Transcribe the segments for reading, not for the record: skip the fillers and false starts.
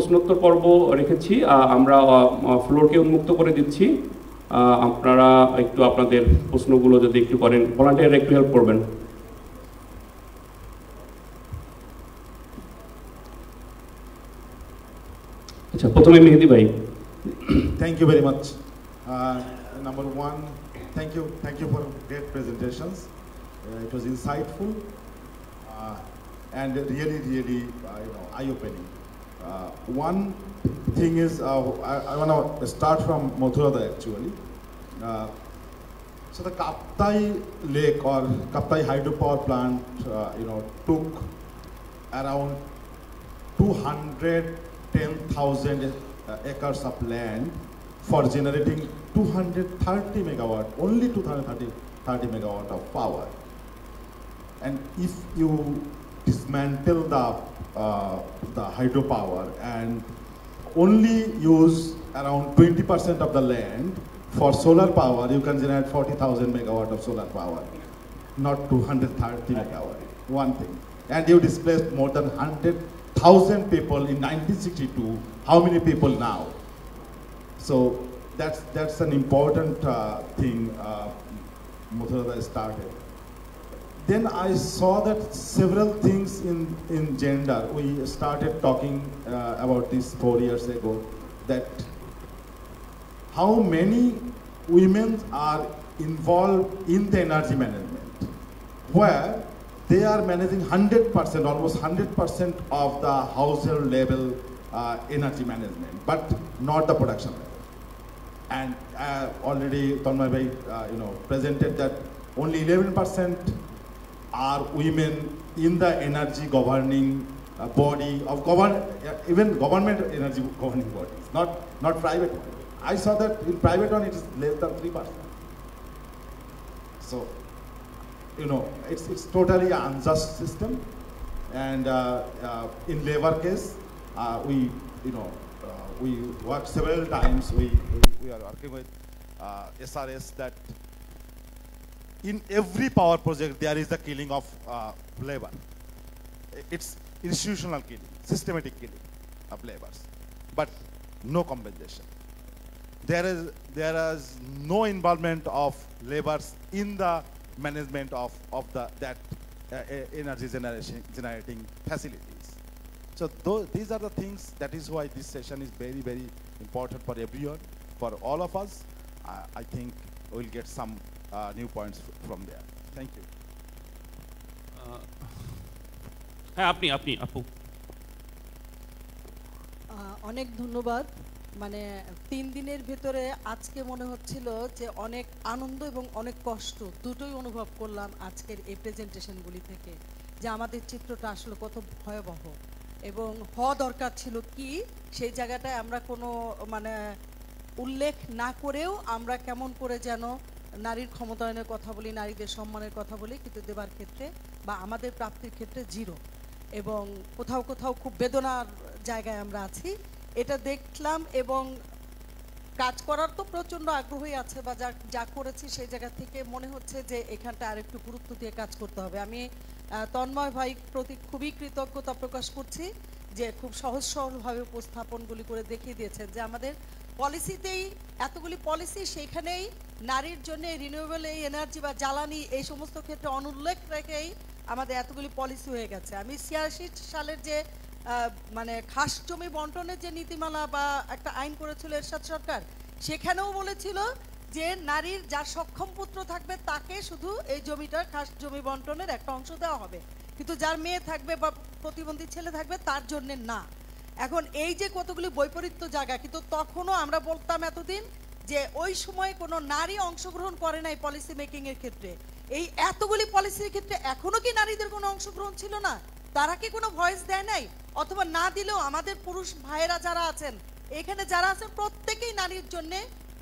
প্রশ্নোত্তর পর্ব রেখেছি, আমরা ফ্লোরকে উন্মুক্ত করে দিচ্ছি। আপনারা একটু আপনাদের প্রশ্নগুলো যদি একটু করেন, ভলান্টিয়াররা একটু হেল্প করবেন। আচ্ছা, প্রথমে মেহেদি ভাই। Thank you very much. Number one, thank you for great presentations. It was insightful and really eye-opening. One thing is, I want to start from Mathurada actually. So the Kaptai Lake or Kaptai hydropower plant, took around 210,000 acres of land for generating 230 megawatt, only 230 megawatt of power. And if you dismantle the hydropower and only use around 20% of the land for solar power, you can generate 40,000 megawatt of solar power, not 230 megawatt. One thing. And you displaced more than 100,000 people in 1962. How many people now? So that's an important thing Mathurada started. Then I saw that several things in gender. We started talking about this 4 years ago, that how many women are involved in the energy management, where they are managing 100%, almost 100% of the household level energy management, but not the production level. And already Tanmay bhai presented that only 11% are women in the energy governing body of even government energy governing bodies, not private one. I saw that in private one it is less than 3%. So it's totally an unjust system. And in labor case, we worked several times. We are working with SRS that in every power project there is the killing of labor. It's institutional killing, systematic killing of labors, but no compensation. There is no involvement of labors in the management of that energy generating facilities. So these are the things, that is why this session is very important for everyone, for all of us. I think we'll get some new points from there. Thank you. আপু অনেক ধন্যবাদ। মানে 3 দিনের ভেতরে আজকে মনে হচ্ছিল যে অনেক আনন্দ এবং অনেক কষ্ট দুটোই অনুভব করলাম আজকের এই প্রেজেন্টেশনগুলি থেকে, যে আমাদের চিত্রটা আসলে কত ভয়াবহ এবং হওয়া দরকার ছিল কি সেই জায়গাটায় আমরা কোনো উল্লেখ না করেও আমরা কেমন করে যেন নারীর ক্ষমতায়নের কথা বলি, নারীদের সম্মানের কথা বলি, কিন্তু দেবার ক্ষেত্রে বা আমাদের প্রাপ্তির ক্ষেত্রে জিরো, এবং কোথাও কোথাও খুব বেদনার জায়গায় আমরা আছি। এটা দেখলাম এবং কাজ করার তো প্রচণ্ড আগ্রহী আছে, বা যা করেছি সেই জায়গা থেকে মনে হচ্ছে যে এখানটা আরেকটু গুরুত্ব দিয়ে কাজ করতে হবে। আমি তন্ময় ভাই প্রতি খুবই কৃতজ্ঞতা প্রকাশ করছি যে খুব সহজ সরলভাবে উপস্থাপনগুলি করে দেখিয়ে দিয়েছেন যে আমাদের পলিসিতেই এতগুলি পলিসি, সেইখানেই নারীর জন্য রিনিউয়েবল এই এনার্জি বা জ্বালানি এই সমস্ত ক্ষেত্রে অনুল্লেখ রেখেই আমাদের এতগুলি পলিসি হয়ে গেছে। আমি 86 সালের যে খাস জমি বন্টনের যে নীতিমালা বা একটা আইন করেছিল এরশাদ সরকার, সেখানেও বলেছিল যে নারীর যার সক্ষম পুত্র থাকবে তাকে শুধু এই জমিটার খাস জমি বন্টনের একটা অংশ দেওয়া হবে, কিন্তু যার মেয়ে থাকবে বা প্রতিবন্ধী ছেলে থাকবে তার জন্য না। এখন এই যে কতগুলি বৈপরীত্য জায়গা, কিন্তু তখনও আমরা বলতাম এতদিন যে ওই সময় কোনো নারী অংশগ্রহণ করে নাই পলিসি মেকিং এর ক্ষেত্রে। এই এতগুলি পলিসির ক্ষেত্রে এখনো কি নারীদের কোনো অংশগ্রহণ ছিল না? তারা কি কোনো ভয়েস দেয় নাই? অথবা না দিলেও আমাদের পুরুষ ভাইয়েরা যারা আছেন এখানে যারা আছেন প্রত্যেকেই নারীর জন্য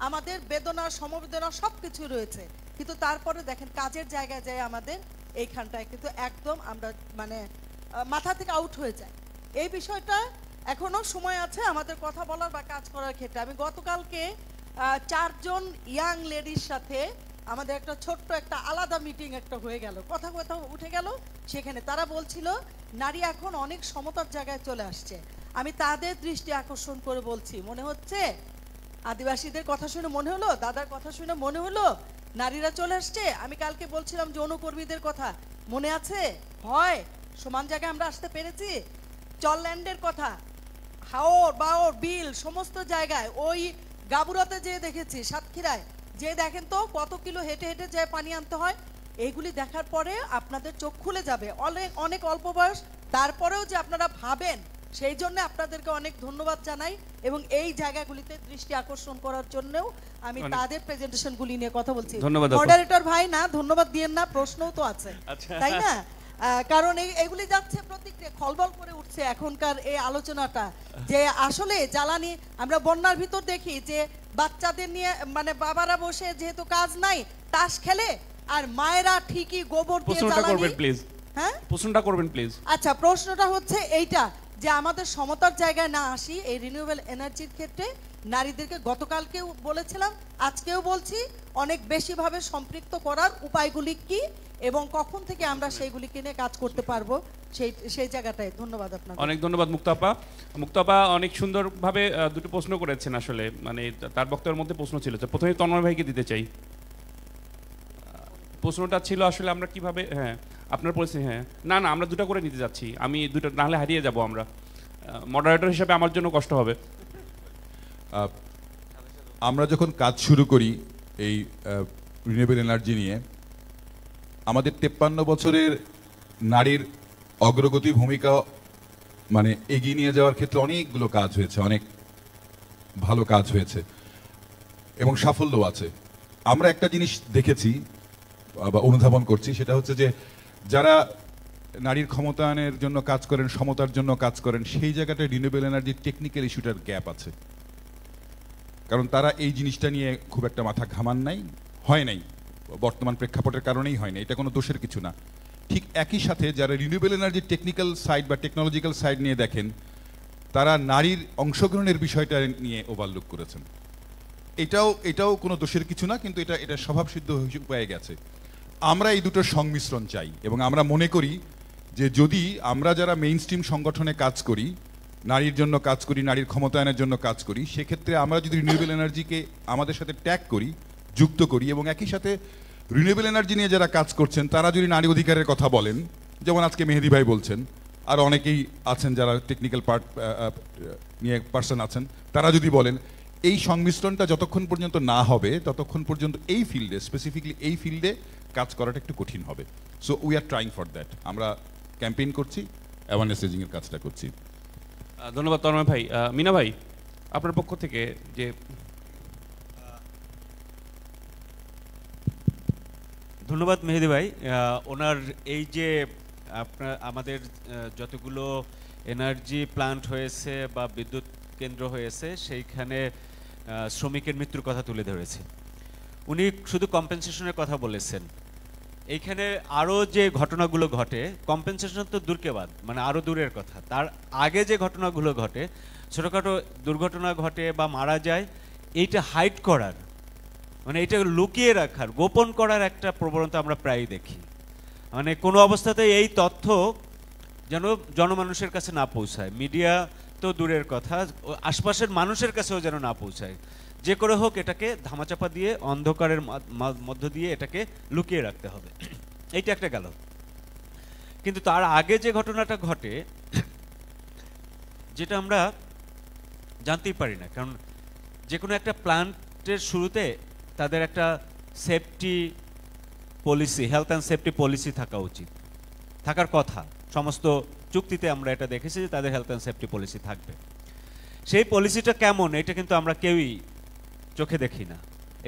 আমাদের বেদনা সমবেদনা সবকিছু রয়েছে, কিন্তু তারপরে দেখেন কাজের জায়গায় যায় আমাদের এইখানটায় কিন্তু একদম আমরা মাথা থেকে আউট হয়ে যায়। এই বিষয়টা এখনো সময় আছে আমাদের কথা বলার বা কাজ করার ক্ষেত্রে। আমি গতকালকে 4 জন ইয়াং লেডির সাথে আমাদের একটা ছোট্ট একটা আলাদা মিটিং একটা হয়ে গেল, কথা উঠে গেল। সেখানে তারা বলছিল নারী এখন অনেক সমতার জায়গায় চলে আসছে। আমি তাদের দৃষ্টি আকর্ষণ করে বলছি, মনে হচ্ছে আদিবাসীদের কথা শুনে মনে হলো, দাদার কথা শুনে মনে হলো নারীরা চলে আসছে। আমি কালকে বলছিলাম যৌনকর্মীদের কথা, মনে আছে? হয় সমান জায়গায় আমরা আসতে পেরেছি। চলল্যান্ডের কথা, হাওর বাওর বিল সমস্ত জায়গায়, ওই গাবুরাতে যে দেখেছি, সাতক্ষীরায় যে দেখেন তো কত কিলো হেঁটে হেঁটে যায় পানি আনতে হয়। এইগুলি দেখার পরে আপনাদের চোখ খুলে যাবে। অনেক অনেক অল্প বয়স, তারপরেও যে আপনারা ভাবেন, সেই জন্য আপনাদেরকে অনেক ধন্যবাদ জানাই। এবং এই জায়গাগুলিতে দৃষ্টি আকর্ষণ করার জন্যও আমি তাদের প্রেজেন্টেশনগুলি নিয়ে কথা বলছি। মডারেটর ভাই না ধন্যবাদ দিয়েন না, প্রশ্নও তো আছে, তাই না? কারণ এইগুলি যাচ্ছে প্রতিক্রিয়া, খলবল করে উঠছে এখনকার এই আলোচনাটা, যে আসলে জ্বালানি আমরা বন্যার ভিতর দেখি যে বাচ্চাদের নিয়ে মানে বাবারা বসে যেহেতু কাজ নাই তাস খেলে, আর মায়েরা ঠিকই গোবর দিয়ে জ্বালানি। হ্যাঁ, প্রশ্নটা করবেন প্লিজ। আচ্ছা, প্রশ্নটা হচ্ছে এইটা যে আমাদের সমতার জায়গায় না আসি এই রিনিউয়েবল এনার্জির ক্ষেত্রে নারীদেরকে গতকালকেও বলেছিলাম, আজকেও বলছি, অনেক বেশিভাবে সম্পৃক্ত করার উপায়গুলি কি এবং কখন থেকে আমরা সেইগুলিকে নিয়ে কাজ করতে পারবো সেই জায়গাটায়। ধন্যবাদ আপনাকে। অনেক ধন্যবাদ মুক্তাপা। মুক্তাপা অনেক সুন্দরভাবে দুটো প্রশ্ন করেছেন, আসলে মানে তার বক্তব্যের মধ্যে প্রশ্ন ছিল। প্রথমে তন্ময় ভাইকে দিতে চাই। প্রশ্নটা ছিল আসলে আমরা কিভাবে, হ্যাঁ আপনার পরিস্থিতি, হ্যাঁ না না আমরা দুটো করে নিতে যাচ্ছি, আমি দুটো নাহলে হারিয়ে যাব আমরা, মডারেটর হিসেবে আমার জন্য কষ্ট হবে। আমরা যখন কাজ শুরু করি এই রিনিউয়েবল এনার্জি নিয়ে, আমাদের 53 বছরের নারীর অগ্রগতি ভূমিকা মানে এগিয়ে নিয়ে যাওয়ার ক্ষেত্রে অনেকগুলো কাজ হয়েছে, অনেক ভালো কাজ হয়েছে এবং সাফল্য আছে। আমরা একটা জিনিস দেখেছি বা অনুধাবন করছি, সেটা হচ্ছে যে যারা নারীর ক্ষমতায়নের জন্য কাজ করেন, সমতার জন্য কাজ করেন, সেই জায়গাটায় রিনিউয়েবল এনার্জির টেকনিক্যাল ইস্যুটার গ্যাপ আছে। কারণ তারা এই জিনিসটা নিয়ে খুব একটা মাথা ঘামান নাই, হয় নাই, বর্তমান প্রেক্ষাপটের কারণেই হয় না, এটা কোনো দোষের কিছু না। ঠিক একই সাথে যারা রিনিউয়েবল এনার্জির টেকনিক্যাল সাইড বা টেকনোলজিক্যাল সাইড নিয়ে দেখেন, তারা নারীর অংশগ্রহণের বিষয়টা নিয়ে ওভারলুক করেছেন। এটাও কোনো দোষের কিছু না, কিন্তু এটা স্বভাবসিদ্ধ হয়ে গেছে। আমরা এই দুটোর সংমিশ্রণ চাই এবং আমরা মনে করি যে যদি আমরা যারা মেইন স্ট্রিম সংগঠনে কাজ করি, নারীর জন্য কাজ করি, নারীর ক্ষমতায়নের জন্য কাজ করি, সেক্ষেত্রে আমরা যদি রিনিউয়েবল এনার্জিকে আমাদের সাথে ট্যাগ করি, যুক্ত করি, এবং একই সাথে রিনিউয়েবল এনার্জি নিয়ে যারা কাজ করছেন তারা যদি নারী অধিকারের কথা বলেন, যেমন আজকে মেহেদি ভাই বলছেন, আর অনেকেই আছেন যারা টেকনিক্যাল পার্ট নিয়ে পার্সন আছেন, তারা যদি বলেন, এই সংমিশ্রণটা যতক্ষণ পর্যন্ত না হবে ততক্ষণ পর্যন্ত এই ফিল্ডে, স্পেসিফিকলি এই ফিল্ডে কাজ করাটা একটু কঠিন হবে। So we are trying for that. আমরা ক্যাম্পেইন করছি, অ্যাওয়ারনেস রেজিং এর কাজটা করছি। ধন্যবাদ তন্ময় ভাই। মিনা ভাই, আপনার পক্ষ থেকে যে ধন্যবাদ মেহেদি ভাই, ওনার এই যে আমাদের যতগুলো এনার্জি প্লান্ট হয়েছে বা বিদ্যুৎ কেন্দ্র হয়েছে সেইখানে শ্রমিকের মৃত্যুর কথা তুলে ধরেছে। উনি শুধু কম্পেনসেশনের কথা বলেছেন, এইখানে আরও যে ঘটনাগুলো ঘটে, কম্পেনসেশন তো দূরকে বাদ, মানে আরও দূরের কথা, তার আগে যে ঘটনাগুলো ঘটে, ছোটোখাটো দুর্ঘটনা ঘটে বা মারা যায়, এইটা হাইড করার, মানে এটা লুকিয়ে রাখার, গোপন করার একটা প্রবণতা আমরা প্রায়ই দেখি। মানে কোনো অবস্থাতে এই তথ্য যেন জনমানুষের কাছে না পৌঁছায়, মিডিয়া তো দূরের কথা, আশপাশের মানুষের কাছেও যেন না পৌঁছায়। যে করে হোক এটাকে ধামাচাপা দিয়ে, অন্ধকারের মধ্য দিয়ে এটাকে লুকিয়ে রাখতে হবে। এইটা একটা গেল। কিন্তু তার আগে যে ঘটনাটা ঘটে, যেটা আমরা জানতেই পারি না, কারণ যে কোনো একটা প্ল্যান্টের শুরুতে তাদের একটা safety policy, health and safety policy থাকা উচিত, থাকার কথা। সমস্ত চুক্তিতে আমরা এটা দেখেছি যে তাদের হেলথ অ্যান্ড সেফটি পলিসি থাকবে। সেই পলিসিটা কেমন, এটা কিন্তু আমরা কেউই চোখে দেখি না।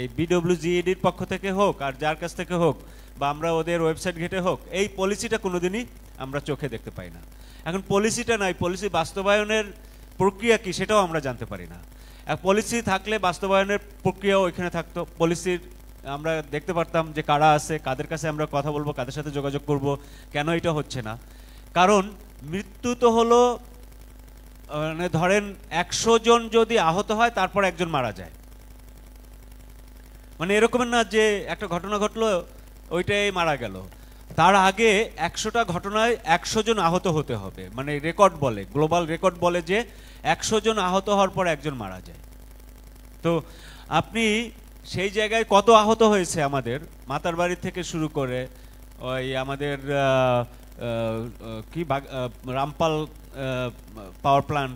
এই বিডব্লিউজিইডির পক্ষ থেকে হোক আর যার কাছ থেকে হোক, বা আমরা ওদের ওয়েবসাইট ঘেটে হোক, এই পলিসিটা কোনোদিনই আমরা চোখে দেখতে পাই না। এখন পলিসিটা নাই, পলিসি বাস্তবায়নের প্রক্রিয়া কি সেটাও আমরা জানতে পারি না। পলিসি থাকলে বাস্তবায়নের প্রক্রিয়াও ওইখানে থাকতো। পলিসির আমরা দেখতে পারতাম যে কারা আছে, কাদের কাছে আমরা কথা বলবো, কাদের সাথে যোগাযোগ করব। কেন এটা হচ্ছে না? কারণ মৃত্যু তো হলো, মানে ধরেন 100 জন যদি আহত হয় তারপর একজন মারা যায়, মানে এরকমের না যে একটা ঘটনা ঘটলো ওইটাই মারা গেল। তার আগে 100টা ঘটনায় 100 জন আহত হতে হবে, মানে রেকর্ড বলে, গ্লোবাল রেকর্ড বলে যে 100 জন আহত হওয়ার পর একজন মারা যায়। তো আপনি সেই জায়গায় কত আহত হয়েছে আমাদের মাতারবাড়ি থেকে শুরু করে ওই আমাদের রামপাল পাওয়ার প্ল্যান্ট,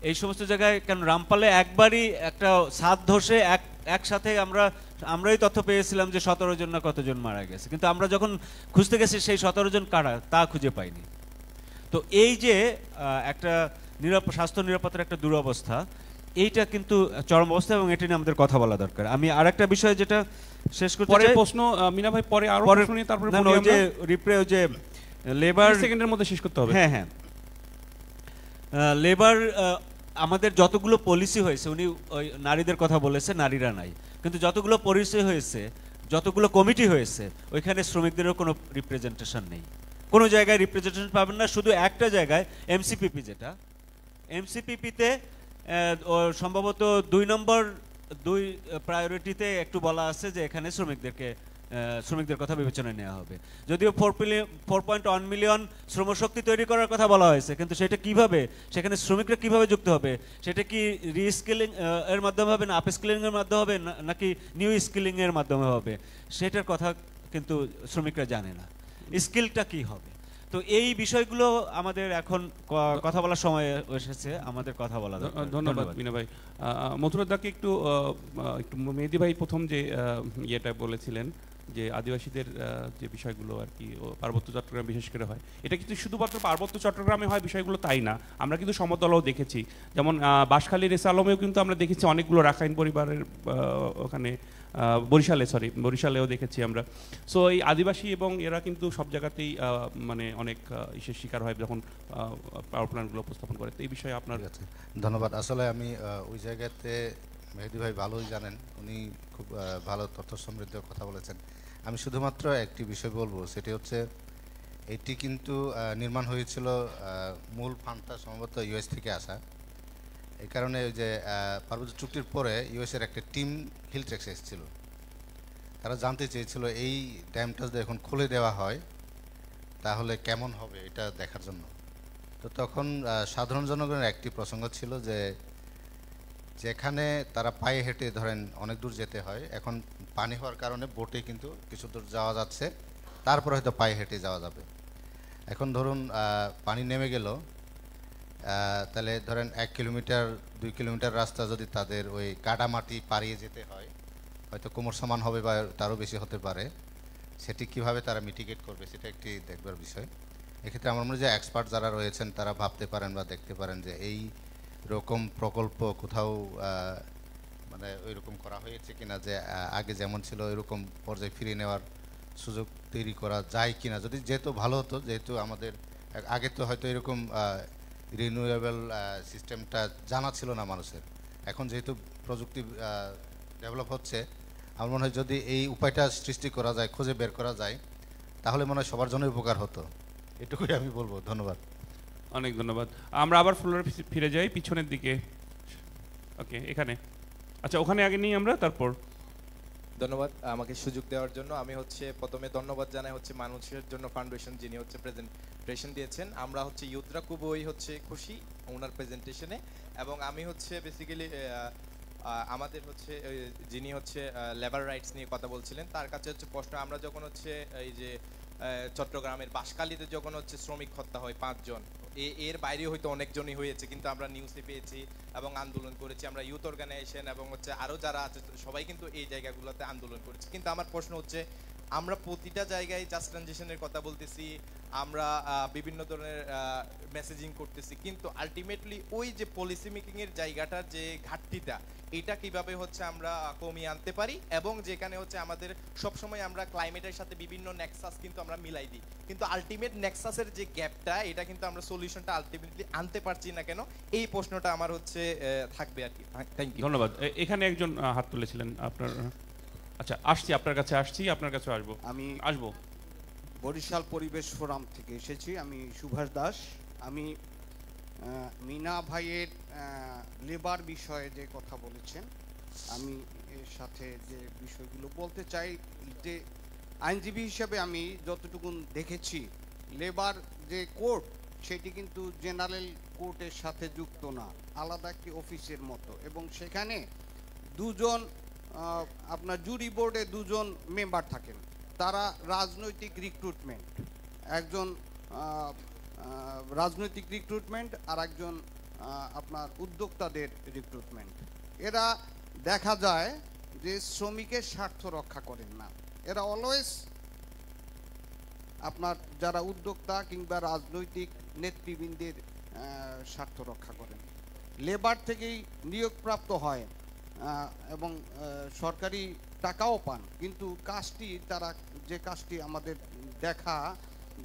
এই সমস্ত জায়গায়, কেন রামপালে একবারই একটা ছাদ ধসে একসাথে আমরাই তথ্য পেয়েছিলাম যে 17 জন না কতজন মারা গেছে, কিন্তু আমরা যখন খুঁজতে গেছি সেই 17 জন কারা তা খুঁজে পাইনি। তো এই যে একটা স্বাস্থ্য নিরাপত্তার একটা দুরবস্থা, এইটা কিন্তু চরম অবস্থা এবং এটা নিয়ে আমাদের কথা বলা দরকার। আমি আরেকটা বিষয় যেটা শেষ করতে চাই, প্রশ্ন মিনা ভাই পরে আরো প্রশ্ন নিয়ে তারপরে ওই যে রিপ্রে ওই যে লেবার সেকেন্ডের মধ্যে শেষ করতে হবে। হ্যাঁ, লেবার আমাদের যতগুলো পলিসি হয়েছে, উনি ওই নারীদের কথা বলেছে, নারীরা নাই, কিন্তু যতগুলো পলিসি হয়েছে, যতগুলো কমিটি হয়েছে, ওইখানে শ্রমিকদেরও কোনো রিপ্রেজেন্টেশন নেই, কোনো জায়গায় রিপ্রেজেন্টেশন পাবেন না। শুধু একটা জায়গায় এমসিপিপি, যেটা এমসিপিপিতে সম্ভবত 2 নম্বর প্রায়োরিটিতে একটু বলা আছে যে এখানে শ্রমিকদের কথা বিবেচনায় নেওয়া হবে। যদিও 4.1 মিলিয়ন শ্রমশক্তি তৈরি করার কথা বলা হয়েছে, কিন্তু সেটা কিভাবে, সেখানে শ্রমিকরা কিভাবে যুক্ত হবে, সেটা কি রিস্কিলিং এর মাধ্যমে হবে না আপস্কিলিং এর মাধ্যমে হবে নাকি নিউ স্কিলিং এর মাধ্যমে হবে, সেটার কথা কিন্তু শ্রমিকরা জানে না, স্কিলটা কি হবে। তো এই বিষয়গুলো আমাদের এখন কথা বলার সময় এসেছে, আমাদের কথা বলা দরকার। ধন্যবাদ মিনা ভাই। মথুরাদাকে একটু মেহেদী ভাই প্রথম যে ইয়েটা বলেছিলেন যে আদিবাসীদের যে বিষয়গুলো আর কি পার্বত্য চট্টগ্রাম বিশেষ করে হয়, এটা কিন্তু শুধুমাত্র পার্বত্য চট্টগ্রামে হয় বিষয়গুলো তাই না, আমরা কিন্তু সমতলও দেখেছি, যেমন বাঁশখালীর রেসা আলমেও কিন্তু আমরা দেখেছি অনেকগুলো রাখাইন পরিবারের ওখানে বরিশালেও দেখেছি আমরা। সো এই আদিবাসী এবং এরা কিন্তু সব জায়গাতেই মানে অনেক ইসের শিকার হয় যখন পাওয়ার প্ল্যান্টগুলো উপস্থাপন করে। তো এই বিষয়ে আপনার কাছে ধন্যবাদ। আসলে আমি ওই জায়গাতে মেহেদী ভাই ভালোই জানেন, উনি খুব ভালো তথ্য সমৃদ্ধ কথা বলেছেন। আমি শুধুমাত্র একটি বিষয় বলবো, সেটি হচ্ছে এটি কিন্তু নির্মাণ হয়েছিল, মূল ফান্ডটা সম্ভবত ইউএস থেকে আসা। এই কারণে ওই যে পার্বত্য চুক্তির পরে ইউএসের একটা টিম হিলট্রেক্সে এসেছিল, তারা জানতে চেয়েছিল এই ড্যামটা যদি এখন খুলে দেওয়া হয় তাহলে কেমন হবে এটা দেখার জন্য। তো তখন সাধারণ জনগণের একটি প্রসঙ্গ ছিল যে যেখানে তারা পায়ে হেঁটে ধরেন অনেক দূর যেতে হয়, এখন পানি হওয়ার কারণে বোটে কিন্তু কিছু দূর যাওয়া যাচ্ছে, তারপর হয়তো পায়ে হেঁটে যাওয়া যাবে। এখন ধরুন পানি নেমে গেল, তাহলে ধরেন 1 কিলোমিটার 2 কিলোমিটার রাস্তা যদি তাদের ওই কাদামাটি পাড়িয়ে যেতে হয়, হয়তো কোমর সমান হবে বা তারও বেশি হতে পারে, সেটি কিভাবে তারা মিটিগেট করবে সেটা একটি দেখবার বিষয়। এক্ষেত্রে আমার মনে হয় যে এক্সপার্ট যারা রয়েছেন তারা ভাবতে পারেন বা দেখতে পারেন যে এই রকম প্রকল্প কোথাও মানে ওই রকম করা হয়েছে কিনা, যে আগে যেমন ছিল এরকম পর্যায়ে ফিরিয়ে নেওয়ার সুযোগ তৈরি করা যায় কিনা। যদি যেহেতু ভালো হতো, যেহেতু আমাদের আগে তো হয়তো এরকম রিনিউয়েবল সিস্টেমটা জানা ছিল না মানুষের, এখন যেহেতু প্রযুক্তি ডেভেলপ হচ্ছে, আমার মনে হয় যদি এই উপায়টা সৃষ্টি করা যায়, খুঁজে বের করা যায়, তাহলে মনে হয় সবার জন্য উপকার হতো। এটুকুই আমি বলবো। ধন্যবাদ। অনেক ধন্যবাদ। আমরা আবার ফ্লোরে ফিরে যাই পিছনের দিকে। ওকে, এখানে আচ্ছা, ওখানে আগে নিই আমরা, তারপর। ধন্যবাদ আমাকে সুযোগ দেওয়ার জন্য। আমি প্রথমে ধন্যবাদ জানাই মানুষের জন্য ফাউন্ডেশন, যিনি প্রেজেন্টেশন দিয়েছেন। আমরা ইউথরা খুবই খুশি ওনার প্রেজেন্টেশনে, এবং আমি বেসিক্যালি আমাদের যিনি লেবার রাইটস নিয়ে কথা বলছিলেন, তার কাছে প্রশ্ন, আমরা যখন এই যে চট্টগ্রামের বাঁশখালীতে যখন শ্রমিক হত্যা হয় 5 জন, এর বাইরে হয়তো অনেকজনই হয়েছে, কিন্তু আমরা নিউজে পেয়েছি এবং আন্দোলন করেছি, আমরা ইউথ অর্গানাইজেশন এবং আরও যারা আছে সবাই কিন্তু এই জায়গাগুলোতে আন্দোলন করেছি। কিন্তু আমার প্রশ্ন আমরা প্রতিটা জায়গায় জাস্ট ট্রানজিশনের কথা বলতেছি, আমরা বিভিন্ন ধরনের মেসেজিং করতেছি, কিন্তু আলটিমেটলি ওই যে পলিসি মেকিংয়ের জায়গাটার যে ঘাটতিটা, এটা কিভাবে আমরা কমিয়ে আনতে পারি, এবং যেখানে আমাদের সবসময় আমরা ক্লাইমেটের সাথে বিভিন্ন নেক্সাস কিন্তু আমরা মিলাই দিই, কিন্তু আলটিমেট নেক্সাসের যে গ্যাপটা, এটা কিন্তু আমরা সলিউশনটা আলটিমেটলি আনতে পারছি না কেন, এই প্রশ্নটা আমার থাকবে আর কি। Thank you. ধন্যবাদ। এখানে একজন হাত তুলেছিলেন আপনার। আচ্ছা, আসছি আপনার কাছে, আপনার কাছে আসবো। আমি বরিশাল পরিবেশ ফোরাম থেকে এসেছি, আমি সুভাষ দাস। আমি মিনা ভাইয়ের লেবার বিষয়ে যে কথা বলেছেন, আমি এর সাথে যে বিষয়গুলো বলতে চাই, যে আইনজীবী হিসেবে আমি যতটুকু দেখেছি, লেবার যে কোর্ট সেটি কিন্তু জেনারেল কোর্টের সাথে যুক্ত না, আলাদা একটি অফিসের মতো, এবং সেখানে দুজন আপনার জুরি বোর্ডে দুজন মেম্বার থাকেন, তারা রাজনৈতিক রিক্রুটমেন্ট, একজন রাজনৈতিক রিক্রুটমেন্ট আর একজন আপনার উদ্যোক্তাদের রিক্রুটমেন্ট। এরা দেখা যায় যে শ্রমিকের স্বার্থ রক্ষা করেন না, এরা অলওয়েজ আপনার যারা উদ্যোক্তা কিংবা রাজনৈতিক নেতৃবৃন্দের স্বার্থ রক্ষা করেন। লেবার থেকেই নিয়োগপ্রাপ্ত হয় এবং সরকারি টাকাও পান, কিন্তু কাজটি তারা যে কাজটি আমাদের দেখা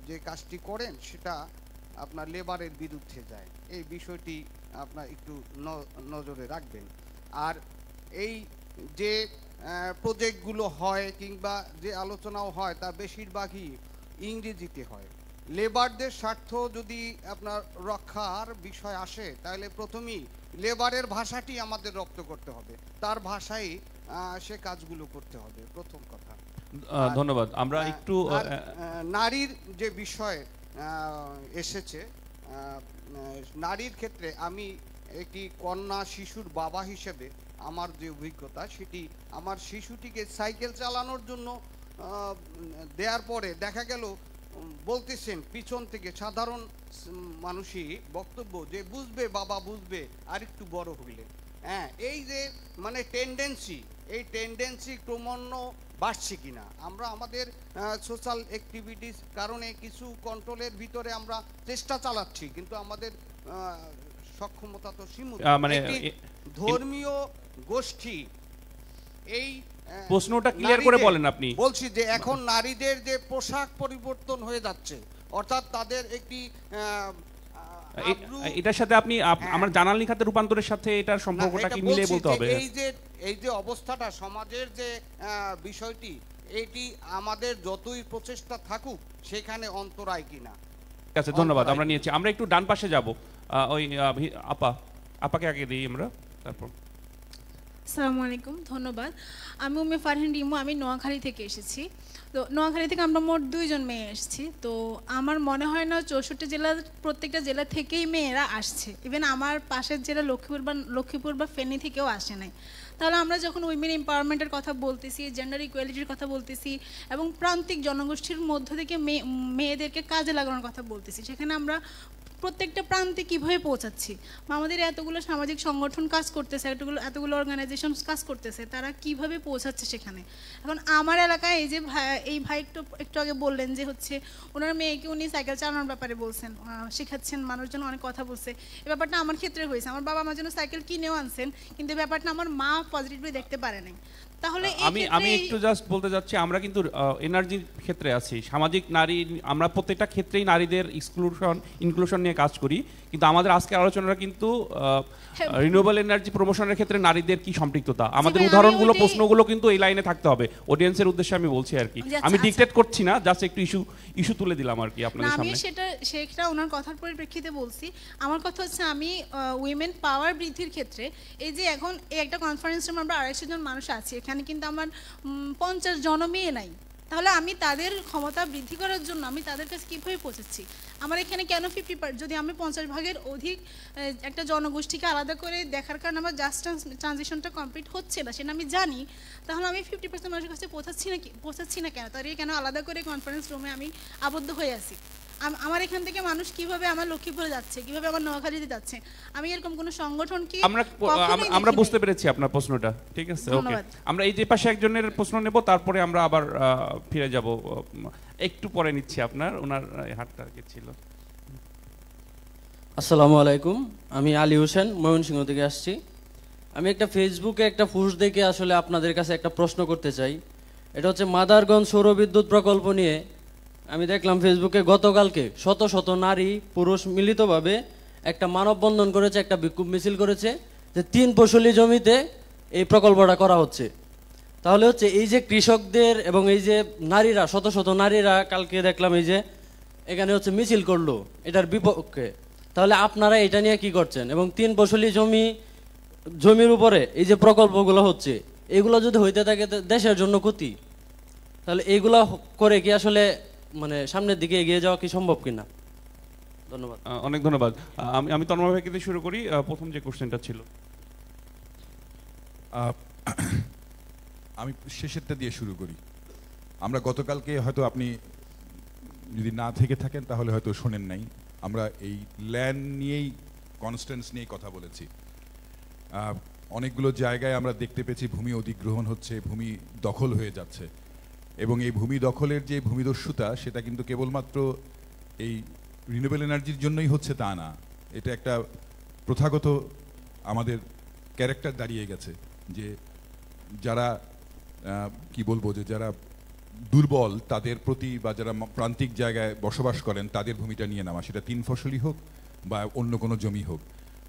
যে কাজটি করেন সেটা আপনার লেবারের বিরুদ্ধে যায়। এই বিষয়টি আপনার একটু নজরে রাখবেন। আর এই যে প্রজেক্টগুলো হয় কিংবা যে আলোচনাও হয় তার বেশিরভাগই ইংরেজিতে হয়। লেবারদের স্বার্থ যদি আপনার রক্ষার বিষয় আসে তাহলে প্রথমেই লেবারের ভাষাটি আমাদের রপ্ত করতে হবে, তার ভাষায় সে কাজগুলো করতে হবে, প্রথম কথা। ধন্যবাদ। আমরা একটু নারীর যে বিষয় এসেছে, নারীর ক্ষেত্রে আমি একটি কন্যা শিশুর বাবা হিসেবে আমার যে অভিজ্ঞতা সেটি, আমার শিশুটিকে সাইকেল চালানোর জন্য দেওয়ার পরে দেখা গেল বলতেছেন পিছন থেকে সাধারণ মানুষই বক্তব্য যে বুঝবে বাবা বুঝবে আর একটু বড় হইলে। হ্যাঁ, এই যে মানে টেন্ডেন্সি, এই টেন্ডেন্সি ক্রমান্বয়ে বাড়ছে কিনা আমরা আমাদের সোশ্যাল অ্যাক্টিভিটিস কারণে কিছু কন্ট্রোলের ভিতরে আমরা চেষ্টা চালাচ্ছি, কিন্তু আমাদের সক্ষমতা তো সীমিত। মানে ধর্মীয় গোষ্ঠী এই প্রশ্নটা ক্লিয়ার করে বলেন আপনি। বলছি যে এখন নারীদের যে পোশাক পরিবর্তন হয়ে যাচ্ছে, অর্থাৎ তাদের একটি এটার সাথে আপনি আমার জানাল নিখাতে রূপান্তরের সাথে এটার সম্পর্কটা কি মিলিয়ে বলতে হবে। এই যে অবস্থাটা সমাজের যে বিষয়টি, এটি আমাদের যতই প্রচেষ্টা থাকুক সেখানে অন্তরায় কিনা। ঠিক আছে, ধন্যবাদ, আমরা নিয়েছি। আমরা একটু ডান পাশে যাব, ওই আপাকে আগে দিই আমরা, তারপর। আসসালামু আলাইকুম, ধন্যবাদ। আমি উম্মে ফারহিন রিমু, আমি নোয়াখালী থেকে এসেছি। তো নোয়াখালী থেকে আমরা মোট 2 জন মেয়ে এসেছি। তো আমার মনে হয় না 64 জেলার প্রত্যেকটা জেলা থেকেই মেয়েরা আসছে, ইভেন আমার পাশের জেলা লক্ষ্মীপুর বা ফেনী থেকেও আসে নাই। তাহলে আমরা যখন উইমেন এম্পাওয়ারমেন্টের কথা বলতেছি, জেন্ডার ইকুয়ালিটির কথা বলতেছি এবং প্রান্তিক জনগোষ্ঠীর মধ্য থেকে মেয়েদেরকে কাজে লাগানোর কথা বলতেছি, সেখানে আমরা প্রত্যেকটা প্রান্তে কীভাবে পৌঁছাচ্ছি? আমাদের এতগুলো সামাজিক সংগঠন কাজ করতেছে, এতগুলো অর্গানাইজেশন কাজ করতেছে, তারা কিভাবে পৌঁছাচ্ছে সেখানে? এখন আমার এলাকায় এই ভাই একটু আগে বললেন যে হচ্ছে ওনার মেয়েকে উনি সাইকেল চালানোর ব্যাপারে বলছেন, শেখাচ্ছেন, মানুষজন অনেক কথা বলছে। এই ব্যাপারটা আমার ক্ষেত্রে হয়েছে, আমার বাবা আমার জন্য সাইকেল কিনেও আনছেন, কিন্তু এই ব্যাপারটা আমার মা পজিটিভলি দেখতে পারে নাই। তাহলে আমি একটু জাস্ট বলতে যাচ্ছি, আমরা কিন্তু এনার্জির ক্ষেত্রে আছি, সামাজিক নারী, আমরা প্রত্যেকটা ক্ষেত্রেই নারীদের ইনক্লুশন নিয়ে কাজ করি, কিন্তু আমাদের আজকের আলোচনাটা কিন্তু রিনিউয়েবল এনার্জি প্রমোশনের ক্ষেত্রে নারীদের কি সম্পৃক্ততা, আমাদের উদাহরণগুলো, প্রশ্নগুলো কিন্তু এই লাইনে থাকতে হবে। অডিয়েন্সের উদ্দেশ্যে আমি বলছি আর কি, আমি ডিকটেট করছি না, জাস্ট একটু ইস্যু তুলে দিলাম আর কি আপনাদের সামনে। আমি সেটা ওনার কথার পরিপ্রেক্ষিতে বলছি। আমার কথা হচ্ছে আমি উইমেন পাওয়ার বৃদ্ধির ক্ষেত্রে এই যে এখন এই একটা কনফারেন্স রুমে আমরা 250 জন মানুষ আছি, এখানে কিন্তু আমার 50 জন মেয়ে নাই। তাহলে আমি তাদের ক্ষমতা বৃদ্ধি করার জন্য আমি তাদের কাছে কীভাবে পৌঁছাচ্ছি? আমার এখানে কেন 50%, যদি আমি 50 ভাগের অধিক একটা জনগোষ্ঠীকে আলাদা করে দেখার কারণে আমার জাস্ট ট্রানজিশনটা কমপ্লিট হচ্ছে না, সেটা আমি জানি, তাহলে আমি 50% মানুষের কাছে পৌঁছাচ্ছি না কেন? তাদের কেন আলাদা করে কনফারেন্স রুমে আমি আবদ্ধ হয়ে আছি? আমার এখান থেকে মানুষ কিভাবে আমার লক্ষ্মীপুরে যাচ্ছে, কিভাবে আমার নোয়াখালীতে যাচ্ছে, আমি এরকম কোনো সংগঠন কি আমরা বুঝতে পেরেছি আপনার প্রশ্নটা, ঠিক আছে, ওকে। আমরা এই যে পাশে একজনের প্রশ্ন নেব, তারপরে আমরা আবার ফিরে যাব, একটু পরে নিচ্ছি আপনার, ওনার হাতটা কি ছিল। আসসালামু আলাইকুম, আমি আলী হোসেন, ময়মনসিংহ থেকে আসছি। আমি একটা ফেসবুকে একটা পোস্ট দেখে আসলে আপনাদের কাছে একটা প্রশ্ন করতে চাই। এটা হচ্ছে মাদারগঞ্জ সৌরবিদ্যুৎ প্রকল্প নিয়ে আমি দেখলাম ফেসবুকে গতকালকে শত শত নারী পুরুষ মিলিতভাবে একটা মানববন্ধন করেছে, একটা বিক্ষোভ মিছিল করেছে যে 3 ফসলি জমিতে এই প্রকল্পটা করা হচ্ছে। তাহলে হচ্ছে এই যে কৃষকদের এবং এই যে নারীরা, শত শত নারীরা কালকে দেখলাম এই যে এখানে হচ্ছে মিছিল করলো এটার বিপক্ষে, তাহলে আপনারা এটা নিয়ে কি করছেন? এবং 3 ফসলি জমির উপরে এই যে প্রকল্পগুলো হচ্ছে, এগুলো যদি হইতে থাকে দেশের জন্য ক্ষতি। তাহলে এইগুলা করে কি আসলে মানে সামনের দিকে এগিয়ে যাওয়া কি সম্ভব কিনা? ধন্যবাদ। অনেক ধন্যবাদ। আমি তন্ময় ভাইকে দিয়ে শুরু করি। প্রথম যে কোশ্চেনটা ছিল, আমি শেষেরটা দিয়ে শুরু করি। আমরা গতকালকে হয়তো আপনি যদি না থেকে থাকেন তাহলে হয়তো শোনেন নাই, আমরা এই ল্যান্ড নিয়েই কনস্ট্যান্স নিয়েই কথা বলেছি। অনেকগুলো জায়গায় আমরা দেখতে পেয়েছি ভূমি অধিগ্রহণ হচ্ছে, ভূমি দখল হয়ে যাচ্ছে, এবং এই ভূমি দখলের যে ভূমিদস্যুতা সেটা কিন্তু কেবলমাত্র এই রিনিউয়েবল এনার্জির জন্যই হচ্ছে তা না, এটা একটা প্রথাগত আমাদের ক্যারেক্টার দাঁড়িয়ে গেছে যে যারা কি বলবো, যে যারা দুর্বল তাদের প্রতি বা যারা প্রান্তিক জায়গায় বসবাস করেন তাদের ভূমিটা নিয়ে নেওয়া, সেটা 3 ফসলি হোক বা অন্য কোনো জমি হোক।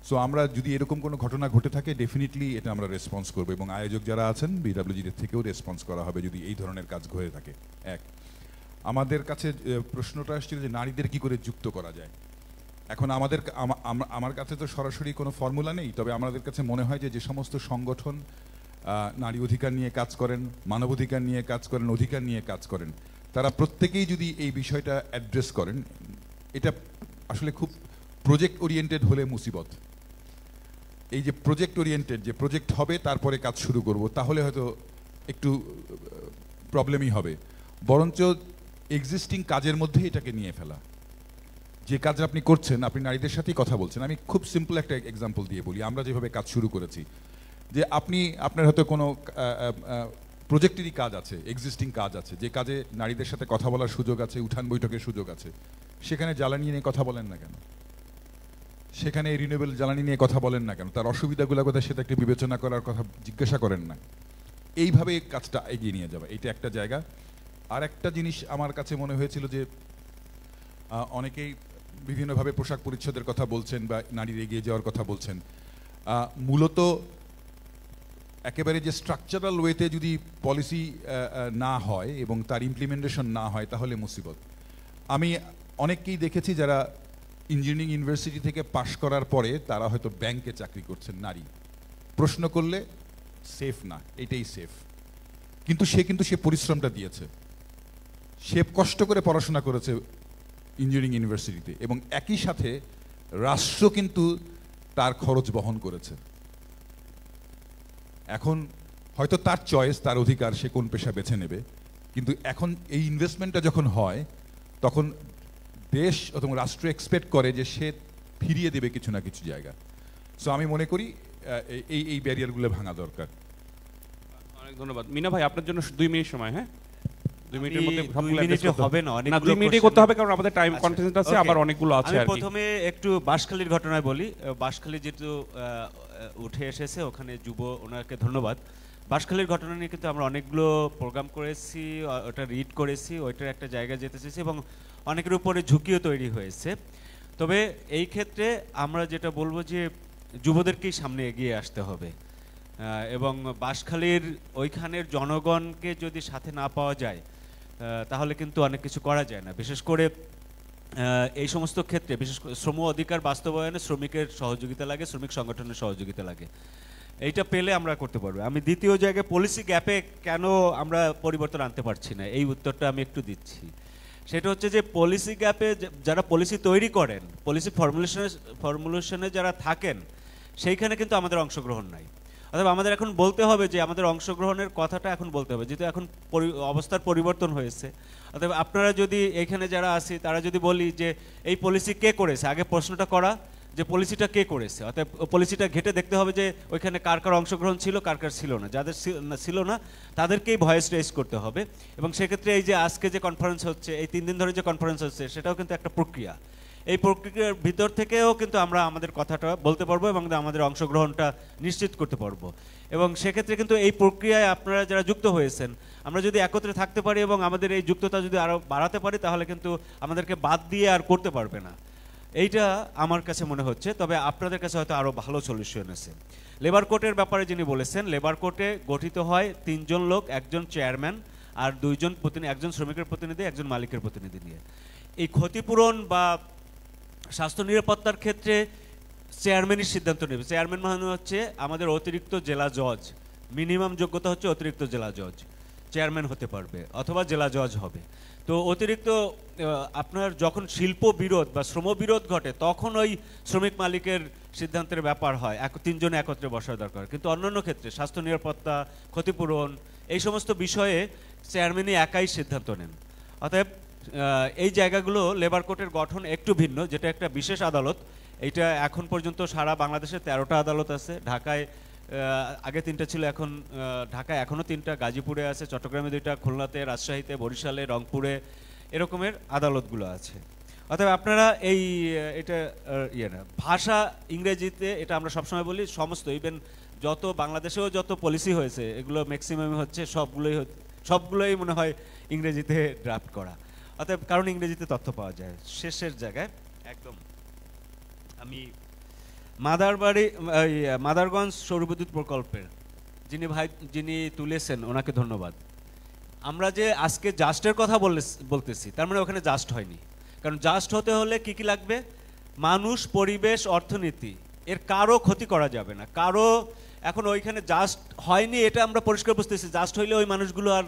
সো আমরা যদি এরকম কোনো ঘটনা ঘটে থাকে ডেফিনেটলি এটা আমরা রেসপন্স করবো, এবং আয়োজক যারা আছেন বিডব্লিউজির থেকেও রেসপন্স করা হবে যদি এই ধরনের কাজ হয়ে থাকে। এক, আমাদের কাছে প্রশ্নটা আসছিল যে নারীদের কি করে যুক্ত করা যায়। এখন আমার কাছে তো সরাসরি কোনো ফর্মুলা নেই, তবে আমাদের কাছে মনে হয় যে যে সমস্ত সংগঠন নারী অধিকার নিয়ে কাজ করেন, মানবাধিকার নিয়ে কাজ করেন, অধিকার নিয়ে কাজ করেন, তারা প্রত্যেকেই যদি এই বিষয়টা অ্যাড্রেস করেন, এটা আসলে খুব প্রজেক্ট ওরিয়েন্টেড হলে মুসিবত। এই যে প্রজেক্ট ওরিয়েন্টেড, যে প্রজেক্ট হবে তারপরে কাজ শুরু করব, তাহলে হয়তো একটু প্রবলেমই হবে। বরঞ্চ এক্সিস্টিং কাজের মধ্যে এটাকে নিয়ে ফেলা, যে কাজ আপনি করছেন, আপনি নারীদের সাথেই কথা বলছেন। আমি খুব সিম্পল একটা এক্সাম্পল দিয়ে বলি, আমরা যেভাবে কাজ শুরু করেছি, যে আপনার হয়তো কোনো প্রজেক্টেরই কাজ আছে, এক্সিস্টিং কাজ আছে, যে কাজে নারীদের সাথে কথা বলার সুযোগ আছে, উঠান বৈঠকের সুযোগ আছে, সেখানে জ্বালানি নিয়ে কথা বলেন না কেন? সেখানে রিনিউয়েবল জ্বালানি নিয়ে কথা বলেন না কেন? তার অসুবিধাগুলো কোথায় সেটা একটু বিবেচনা করার কথা জিজ্ঞাসা করেন না? এইভাবে কাজটা এগিয়ে নিয়ে যাবে, এটা একটা জায়গা। আর একটা জিনিস আমার কাছে মনে হয়েছিল যে অনেকেই বিভিন্নভাবে পোশাক পরিচ্ছদের কথা বলছেন বা নারীর এগিয়ে যাওয়ার কথা বলছেন, মূলত একেবারে যে স্ট্রাকচারাল ওয়েতে যদি পলিসি না হয় এবং তার ইমপ্লিমেন্টেশন না হয় তাহলে মুসিবত। আমি অনেককেই দেখেছি যারা ইঞ্জিনিয়ারিং ইউনিভার্সিটি থেকে পাশ করার পরে তারা হয়তো ব্যাংকে চাকরি করছেন, নারী, প্রশ্ন করলে সেফ না, এটাই সেফ, কিন্তু সে পরিশ্রমটা দিয়েছে, সে কষ্ট করে পড়াশোনা করেছে ইঞ্জিনিয়ারিং ইউনিভার্সিটিতে, এবং একই সাথে রাষ্ট্র কিন্তু তার খরচ বহন করেছে। এখন হয়তো তার চয়েস, তার অধিকার, সে কোন পেশা বেছে নেবে, কিন্তু এখন এই ইনভেস্টমেন্টটা যখন হয় তখন দেশ অথবা রাষ্ট্র এক্সপেক্ট করে যে সে ফিরিয়ে দেবে কিছু না কিছু জায়গা। সো আমি মনে করি এই ব্যারিয়ারগুলো ভাঙা দরকার। অনেক ধন্যবাদ। মিনা ভাই, আপনার জন্য 2 মিনিট সময়। হ্যাঁ, 2 মিনিটের মধ্যে হবে না, 2 মিনিটই করতে হবে, কারণ আমাদের টাইম কনটেন্ট আছে, আবার অনেকগুলো আছে। আমি প্রথমে একটু বাঁশখালীর ঘটনায় বলি। বাঁশখালী যেহেতু উঠে এসেছে, ওখানে যুব, ওনাকে ধন্যবাদ। বাঁশখালীর ঘটনা নিয়ে কিন্তু আমরা অনেকগুলো প্রোগ্রাম করেছি, ওটা রিড করেছি, ওইটার একটা জায়গায় যেতে চেয়েছি, এবং অনেকের উপরে ঝুঁকিও তৈরি হয়েছে। তবে এই ক্ষেত্রে আমরা যেটা বলবো যে যুবদেরকেই সামনে এগিয়ে আসতে হবে, এবং বাঁশখালীর ওইখানের জনগণকে যদি সাথে না পাওয়া যায় তাহলে কিন্তু অনেক কিছু করা যায় না। বিশেষ করে এই সমস্ত ক্ষেত্রে, বিশেষ করে শ্রম অধিকার বাস্তবায়নে শ্রমিকের সহযোগিতা লাগে, শ্রমিক সংগঠনের সহযোগিতা লাগে, এইটা পেলে আমরা করতে পারবো। আমি দ্বিতীয় জায়গায় পলিসি গ্যাপে কেন আমরা পরিবর্তন আনতে পারছি না, এই উত্তরটা আমি একটু দিচ্ছি। সেটা হচ্ছে যে পলিসি গ্যাপে যারা পলিসি তৈরি করেন, পলিসি ফর্মুলেশনে যারা থাকেন, সেইখানে কিন্তু আমাদের অংশগ্রহণ নাই। অথবা আমাদের এখন বলতে হবে যে আমাদের অংশগ্রহণের কথাটা এখন বলতে হবে, যেহেতু এখন অবস্থার পরিবর্তন হয়েছে। অথবা আপনারা যদি এখানে যারা আছি তারা যদি বলি যে এই পলিসি কে করেছে, আগে প্রশ্নটা করা যে পলিসিটা কে করেছে, অর্থাৎ পলিসিটা ঘেটে দেখতে হবে যে ওইখানে কার কার অংশগ্রহণ ছিল, কার কার ছিল না। যাদের ছিল না তাদেরকেই ভয়েস রেজ করতে হবে। এবং সেক্ষেত্রে এই যে আজকে যে কনফারেন্স হচ্ছে, এই 3 দিন ধরে যে কনফারেন্স হচ্ছে, সেটাও কিন্তু একটা প্রক্রিয়া। এই প্রক্রিয়ার ভিতর থেকেও কিন্তু আমরা আমাদের কথাটা বলতে পারবো এবং আমাদের অংশগ্রহণটা নিশ্চিত করতে পারবো। এবং সেক্ষেত্রে কিন্তু এই প্রক্রিয়ায় আপনারা যারা যুক্ত হয়েছেন, আমরা যদি একত্রে থাকতে পারি এবং আমাদের এই যুক্ততা যদি আরও বাড়াতে পারি, তাহলে কিন্তু আমাদেরকে বাদ দিয়ে আর করতে পারবে না, এইটা আমার কাছে মনে হচ্ছে। তবে আপনাদের কাছে হয়তো আরও ভালো সলিউশন আছে। লেবার কোর্টের ব্যাপারে যিনি বলেছেন, লেবার কোর্টে গঠিত হয় 3 জন লোক, একজন চেয়ারম্যান আর 2 জন প্রতিনিধি, একজন শ্রমিকের প্রতিনিধি, একজন মালিকের প্রতিনিধি নিয়ে। এই ক্ষতিপূরণ বা স্বাস্থ্য নিরাপত্তার ক্ষেত্রে চেয়ারম্যানই সিদ্ধান্ত নেবে। চেয়ারম্যান মানে হচ্ছে আমাদের অতিরিক্ত জেলা জজ, মিনিমাম যোগ্যতা হচ্ছে অতিরিক্ত জেলা জজ। চেয়ারম্যান হতে পারবে অথবা জেলা জজ হবে। তো অতিরিক্ত আপনার যখন শিল্প বিরোধ বা শ্রম বিরোধ ঘটে তখন ওই শ্রমিক মালিকের সিদ্ধান্তের ব্যাপার হয়, তিনজনে একত্রে বসা দরকার। কিন্তু অন্যান্য ক্ষেত্রে স্বাস্থ্য নিরাপত্তা, ক্ষতিপূরণ, এই সমস্ত বিষয়ে চেয়ারম্যানই একাই সিদ্ধান্ত নেন। অতএব এই জায়গাগুলো লেবার কোর্টের গঠন একটু ভিন্ন, যেটা একটা বিশেষ আদালত। এইটা এখন পর্যন্ত সারা বাংলাদেশে 13টা আদালত আছে। ঢাকায় আগে 3টা ছিল, এখন ঢাকায় এখনও 3টা, গাজীপুরে আছে, চট্টগ্রামে 2টা, খুলনাতে, রাজশাহীতে, বরিশালে, রংপুরে এরকমের আদালতগুলো আছে। অতএব আপনারা এই এটা না ভাষা ইংরেজিতে, এটা আমরা সবসময় বলি, সমস্ত ইভেন যত বাংলাদেশেও যত পলিসি হয়েছে এগুলো ম্যাক্সিমাম হচ্ছে সবগুলোই মনে হয় ইংরেজিতে ড্রাফট করা। অতএব কারণ ইংরেজিতে তথ্য পাওয়া যায়। শেষের জায়গায় একদম আমি মাদারগঞ্জ সৌরবিদ্যুৎ প্রকল্পের যিনি তুলেছেন ওনাকে ধন্যবাদ। আমরা যে আজকে জাস্টের কথা বলতেছি, তার মানে ওখানে জাস্ট হয়নি। কারণ জাস্ট হতে হলে কি কি লাগবে? মানুষ, পরিবেশ, অর্থনীতি, এর কারো ক্ষতি করা যাবে না। কারো এখন ওইখানে জাস্ট হয়নি এটা আমরা পরিষ্কার বুঝতেছি। জাস্ট হইলে ওই মানুষগুলো আর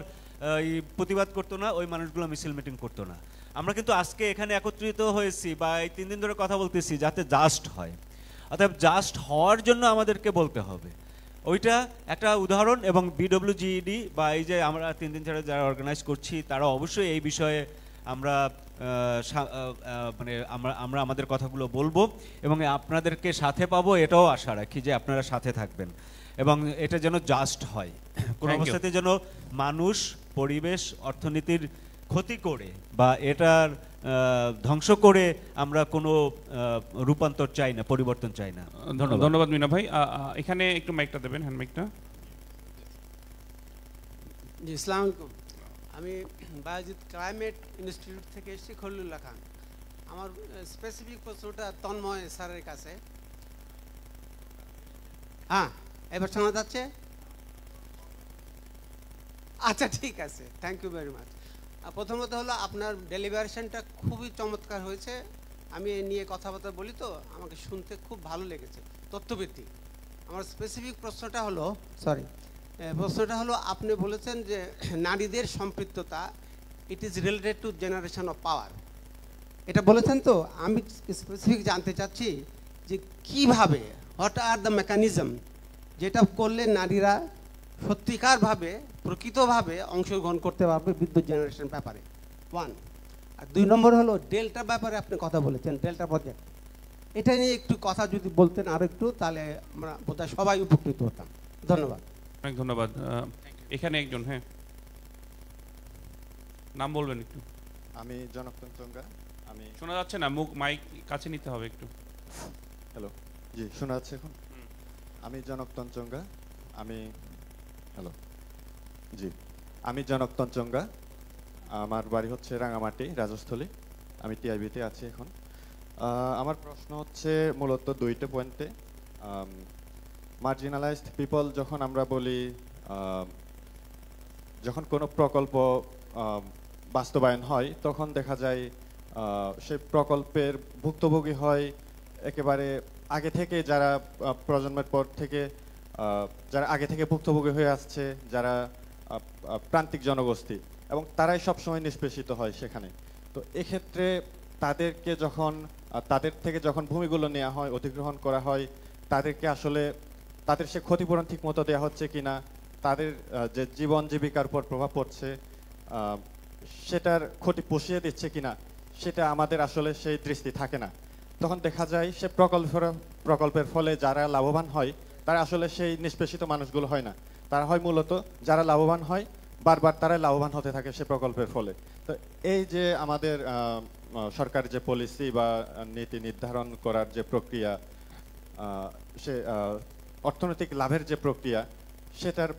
প্রতিবাদ করতো না, ওই মানুষগুলো মিছিল মিটিং করতো না। আমরা কিন্তু আজকে এখানে একত্রিত হয়েছি বা এই 3 দিন ধরে কথা বলতেছি যাতে জাস্ট হয়। অর্থাৎ জাস্ট হওয়ার জন্য আমাদেরকে বলতে হবে। ওইটা একটা উদাহরণ। এবং বিডব্লিউজিইডি বা এই যে আমরা 3 দিন ধরে যারা অর্গানাইজ করছি তারা অবশ্যই এই বিষয়ে আমরা মানে আমরা আমাদের কথাগুলো বলবো এবং আপনাদেরকে সাথে পাবো, এটাও আশা রাখি যে আপনারা সাথে থাকবেন এবং এটা যেন জাস্ট হয়। কোনো অবস্থাতে যেন মানুষ, পরিবেশ, অর্থনীতির ক্ষতি করে বা এটার ধ্বংস করে আমরা কোনো রূপান্তর চাই না, পরিবর্তন চাই না। ধন্যবাদ মিনা ভাই। এখানে একটু মাইকটা দেবেন, হ্যান্ড মাইকটা। জি, আসসালামু আলাইকুম। আমি বায়োজিৎ ক্লাইমেট ইনস্টিটিউট থেকে এসেছি, খলিলুল্লাহ খান। আমার স্পেসিফিক প্রশ্নটা তন্ময় স্যারের কাছে। হ্যাঁ, এবার শোনা যাচ্ছে? আচ্ছা, ঠিক আছে, থ্যাংক ইউ ভেরি মাচ। প্রথমত হলো আপনার ডেলিভারেশনটা খুবই চমৎকার হয়েছে। আমি এ নিয়ে কথাবার্তা বলি তো আমাকে শুনতে খুব ভালো লেগেছে, তথ্যভিত্তিক। আমার স্পেসিফিক প্রশ্নটা হলো আপনি বলেছেন যে নারীদের সম্পৃক্ততা, it is related to generation of power, এটা বলেছেন। তো আমি স্পেসিফিক জানতে চাচ্ছি যে কিভাবে, হোয়াট আর দ্য মেকানিজম যেটা করলে নারীরা সত্যিকারভাবে প্রকৃতভাবে অংশগ্রহণ করতে পারবে বিদ্যুৎ জেনারেশন ব্যাপারে, 1। আর 2 নম্বর হলো ডেল্টা ব্যাপারে আপনি কথা বলেছেন, ডেল্টা প্রজেক্ট, এটা নিয়ে একটু কথা যদি বলতেন আর একটু, তাহলে আমরা বোধহয় সবাই উপকৃত হতাম। ধন্যবাদ। অনেক ধন্যবাদ। এখানে একজন, হ্যাঁ, নাম বলবেন একটু। আমি জনকতন চঙ্গা। আমি শোনা যাচ্ছে না, মুখ মাইক কাছে নিতে হবে একটু। হ্যালো, জি শোনা যাচ্ছে এখন? আমি জনকতন চঙ্গা। আমি জনকতন চঙ্গা। আমার বাড়ি হচ্ছে রাঙামাটি, রাজস্থলী। আমি টিআইবিতে আছি এখন। আমার প্রশ্ন হচ্ছে মূলত 2টা পয়েন্টে। মার্জিনালাইজড পিপল, যখন আমরা বলি যখন কোনো প্রকল্প বাস্তবায়ন হয় তখন দেখা যায় সেই প্রকল্পের ভুক্তভোগী হয় একেবারে আগে থেকে, যারা প্রজন্মের পর থেকে যারা আগে থেকে ভুক্তভোগী হয়ে আসছে, যারা প্রান্তিক জনগোষ্ঠী, এবং তারাই সবসময় নিষ্পেষিত হয় সেখানে। তো এক্ষেত্রে তাদের থেকে যখন ভূমিগুলো নেওয়া হয়, অধিগ্রহণ করা হয়, তাদেরকে আসলে তাদের সে ক্ষতিপূরণ ঠিক মতো দেওয়া হচ্ছে কিনা, তাদের যে জীবন জীবিকার উপর প্রভাব পড়ছে সেটার ক্ষতি পুষিয়ে দিচ্ছে কিনা, সেটা আমাদের আসলে সেই দৃষ্টি থাকে না। তখন দেখা যায় সে প্রকল্পের ফলে যারা লাভবান হয় তারা আসলে সেই নিষ্পেষিত মানুষগুলো হয় না, তারা হয় মূলত যারা লাভবান হয়, বারবার তারা লাভবান হতে থাকে সে প্রকল্পের ফলে। তো এই যে আমাদের সরকার যে পলিসি বা নীতি নির্ধারণ করার যে প্রক্রিয়া, সে অর্থনৈতিক লাভের যে প্রক্রিয়া, সেটার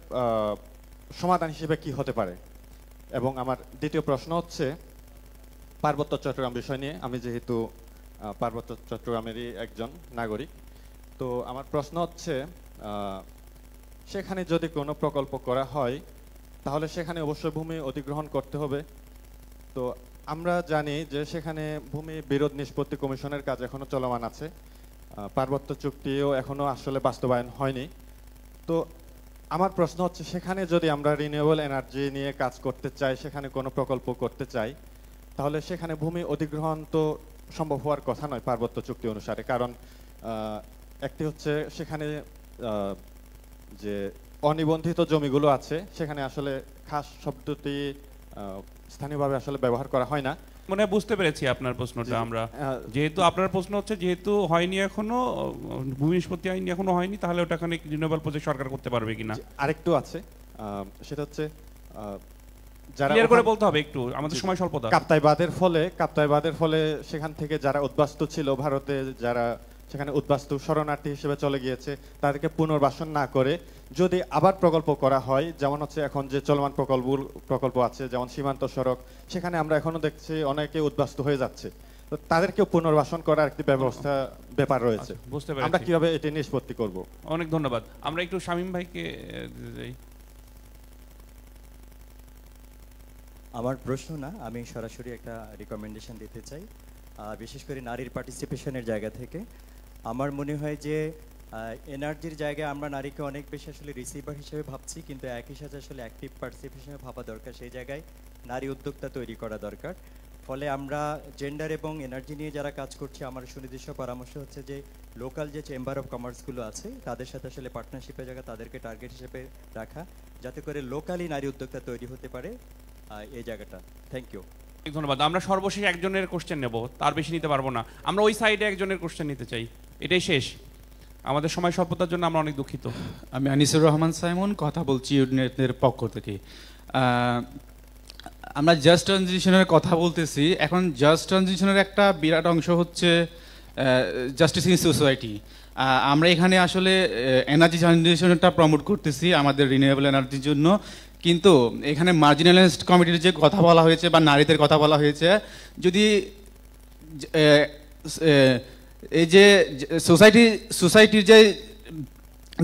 সমাধান হিসেবে কি হতে পারে? এবং আমার দ্বিতীয় প্রশ্ন হচ্ছে পার্বত্য চট্টগ্রাম বিষয় নিয়ে। আমি যেহেতু পার্বত্য চট্টগ্রামেরই একজন নাগরিক, তো আমার প্রশ্ন হচ্ছে সেখানে যদি কোনো প্রকল্প করা হয় তাহলে সেখানে অবশ্যই ভূমি অধিগ্রহণ করতে হবে। তো আমরা জানি যে সেখানে ভূমি বিরোধ নিষ্পত্তি কমিশনের কাজ এখনো চলমান আছে, পার্বত্য চুক্তিও এখনো আসলে বাস্তবায়ন হয়নি। তো আমার প্রশ্ন হচ্ছে সেখানে যদি আমরা রিনিউয়েবল এনার্জি নিয়ে কাজ করতে চাই, সেখানে কোনো প্রকল্প করতে চাই, তাহলে সেখানে ভূমি অধিগ্রহণ তো সম্ভব হওয়ার কথা নয় পার্বত্য চুক্তি অনুসারে। কারণ একটি হচ্ছে সেখানে যে অনিবন্ধিত জমিগুলো আছে সেখানে আসলে খাস শব্দটি স্থানীয়ভাবে আসলে ব্যবহার করা হয় না। মনে হয় বুঝতে পেরেছি আপনার প্রশ্নটা আমরা। যেহেতু আপনার প্রশ্ন হচ্ছে যেহেতু হয়নি এখনো, ভূমি নিষ্পত্তি আইন এখনো হয়নি, তাহলে ওটাখানে রিনিউয়েবল প্রজেক্ট সরকার করতে পারবে কিনা। আরেকটু আছে, সেটা হচ্ছে যারা ক্লিয়ার করে বলতে হবে একটু, আমাদের সময় স্বল্পতা। কাপ্তাইবাদের ফলে সেখান থেকে যারা উদ্বাস্তু ছিল, ভারতে যারা সেখানে উদ্বাস্তু শরণার্থী হিসেবে চলে গিয়েছে, তাদেরকে পুনর্বাসন না করে যদি আবার প্রকল্প করা হয়, যেমন হচ্ছে এখন যে চলমান প্রকল্প আছে, যেমন সীমান্ত সড়ক, সেখানে আমরা এখনো দেখছি অনেকে উদ্বাস্তু হয়ে যাচ্ছে, তো তাদেরকেও পুনর্বাসন করার একটি ব্যাপার রয়েছে। বুঝতে পেরেছি। আমরা কিভাবে এটি নিষ্পত্তি করব? অনেক ধন্যবাদ। আমরা একটু শামীম ভাইকে যাই। আমার প্রশ্ন না, আমি সরাসরি একটা রিকমেন্ডেশন দিতে চাই, বিশেষ করে নারীর পার্টিসিপেশনের জায়গা থেকে। আমার মনে হয় যে এনার্জির জায়গায় আমরা নারীকে অনেক বেশি আসলে রিসিভার হিসেবে ভাবছি, কিন্তু একই সাথে আসলে অ্যাক্টিভ পার্টিসিপেশনে ভাবা দরকার। সেই জায়গায় নারী উদ্যোক্তা তৈরি করা দরকার। ফলে আমরা জেন্ডার এবং এনার্জি নিয়ে যারা কাজ করছি, আমার সুনির্দিষ্ট পরামর্শ হচ্ছে যে লোকাল যে চেম্বার অফ কমার্সগুলো আছে তাদের সাথে আসলে পার্টনারশিপের জায়গা তাদেরকে টার্গেট হিসেবে রাখা, যাতে করে লোকালি নারী উদ্যোক্তা তৈরি হতে পারে এই জায়গাটা। Thank you. ধন্যবাদ। আমরা সর্বশেষ একজনের কোশ্চেন নেব, তার বেশি নিতে পারবো না। আমরা ওই সাইডে একজনের কোশ্চেন নিতে চাই, এটাই শেষ। আমাদের সময় স্বল্পতার জন্য আমরা অনেক দুঃখিত। আমি আনিসুর রহমান সাইমন, কথা বলছি ইউনিটের পক্ষ থেকে। আমরা জাস্ট ট্রানজিশনের কথা বলতেছি। এখন জাস্ট ট্রানজিশনের একটা বিরাট অংশ হচ্ছে জাস্টিস ইন সোসাইটি। আমরা এখানে আসলে এনার্জি ট্রানজিশনটা প্রমোট করতেছি আমাদের রিনিউয়েবল এনার্জির জন্য, কিন্তু এখানে মার্জিনালাইজড কমিটির যে কথা বলা হয়েছে বা নারীদের কথা বলা হয়েছে, যদি এই যে সোসাইটির যে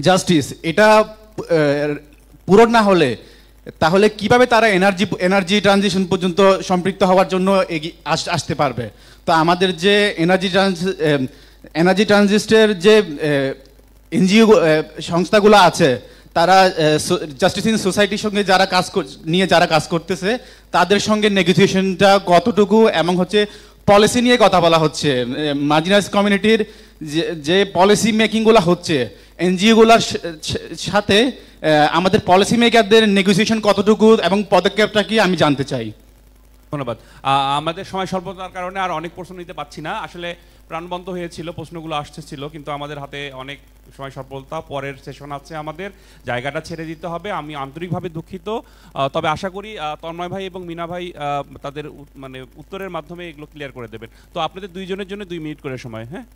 জাস্টিস এটা পূরণ না হলে, তাহলে কিভাবে তারা এনার্জি ট্রানজিশন পর্যন্ত সম্পৃক্ত হওয়ার জন্য আসতে পারবে? তো আমাদের যে এনার্জি ট্রানজিস্টের যে এনজিও সংস্থাগুলো আছে, তারা জাস্টিস ইন সোসাইটির সঙ্গে যারা কাজ করতেছে, তাদের সঙ্গে নেগোসিয়েশনটা কতটুকু, এবং হচ্ছে পলিসি নিয়ে কথা বলা হচ্ছে, মার্জিনালাইজড কমিউনিটির যে পলিসি মেকিংগুলো হচ্ছে এনজিওগুলোর সাথে আমাদের পলিসি মেকারদের নেগোসিয়েশন কতটুকু এবং পদক্ষেপটা কি, আমি জানতে চাই। ধন্যবাদ। আমাদের সময় স্বল্পতার কারণে আর অনেক প্রশ্ন নিতে পারছি না। আসলে প্রাণবন্ত হয়েছিল, প্রশ্নগুলো আসতেছিল, কিন্তু আমাদের হাতে অনেক সময় স্বল্পতা। পরের সেশন আছে, আমাদের জায়গাটা ছেড়ে দিতে হবে। আমি আন্তরিকভাবে দুঃখিত, তবে আশা করি তন্ময় ভাই এবং মিনা ভাই তাদের মানে উত্তরের মাধ্যমে এগুলো ক্লিয়ার করে দেবেন। তো আপনাদের দুইজনের জন্য 2 মিনিট করে সময়। হ্যাঁ,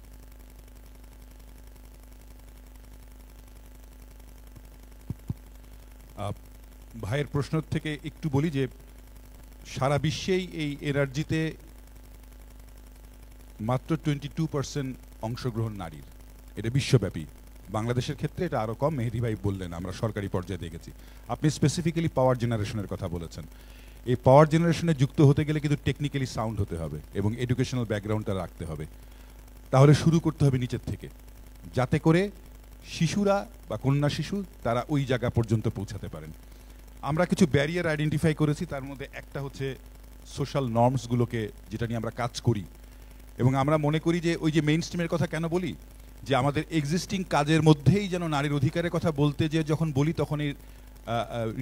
ভাইয়ের প্রশ্ন থেকে একটু বলি যে সারা বিশ্বেই এই এনার্জিতে মাত্র 22% অংশগ্রহণ নারীর, এটা বিশ্বব্যাপী। বাংলাদেশের ক্ষেত্রে এটা আরও কম। মেহেদি ভাই বললেন আমরা সরকারি পর্যায়ে দেখেছি। আপনি স্পেসিফিক্যালি পাওয়ার জেনারেশনের কথা বলেছেন। এই পাওয়ার জেনারেশনে যুক্ত হতে গেলে কিন্তু টেকনিক্যালি সাউন্ড হতে হবে এবং এডুকেশনাল ব্যাকগ্রাউন্ডটা রাখতে হবে। তাহলে শুরু করতে হবে নিচের থেকে, যাতে করে শিশুরা বা কন্যা শিশু তারা ওই জায়গা পর্যন্ত পৌঁছাতে পারেন। আমরা কিছু ব্যারিয়ার আইডেন্টিফাই করেছি, তার মধ্যে একটা হচ্ছে সোশ্যাল নর্মসগুলোকে, যেটা নিয়ে আমরা কাজ করি। এবং আমরা মনে করি যে ওই যে মেইন স্ট্রিমের কথা কেন বলি, যে আমাদের এক্সিস্টিং কাজের মধ্যেই যেন নারীর অধিকারের কথা বলতে, যে যখন বলি তখন এই